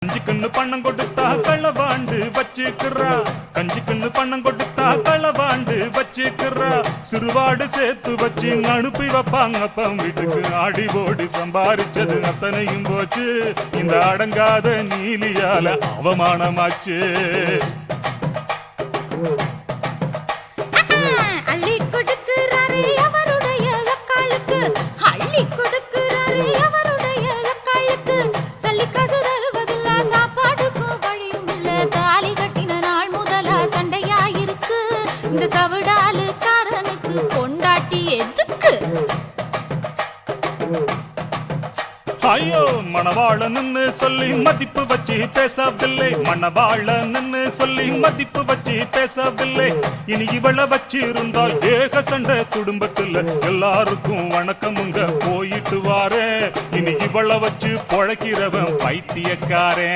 கஞ்சிக்குன்னு பணம் கொடுத்தா களவாண்டு வச்சுக்கிறா, கஞ்சிக்குன்னு பணம் கொடுத்தா களவாண்டு வச்சுக்கிறா. சிறுவாடு சேர்த்து வச்சு அனுப்பி வைப்பாங்க அப்பம் வீட்டுக்கு. ஆடி ஓடி சம்பாரிச்சது அத்தனையும் போச்சு, இந்த அடங்காத நீலியால அவமானமாச்சு. அள்ளி கொடுக்கிறாரு அவருடைய அக்காளுக்கு, அள்ளி கொடுக்கிறாரு அவருடைய அக்காளுக்கு. சல்லிக்காசு தருவதில்ல, சாப்பாடுக்கும் வழியும் இல்ல. தாலி கட்டின நாள் முதலா சண்டையாயிருக்கு. இந்த சவடாலுக்காரனுக்கு பொண்டாட்டி எதுக்கு? ஐயோ மணவாளன்னு சொல்லி மதிப்பு வச்சு பேசவில்லை, மணவாளன்னு சொல்லி மதிப்பு வச்சு பேசவில்லை. இனி இவளை வச்சு இருந்தா ஏக சண்டை குடும்பத்துல. எல்லாருக்கும் வணக்கமுங்க போயிட்டு வாரே. இனி இவளை வச்சு பொழைக்கிறவன் பைத்தியக்காரன்.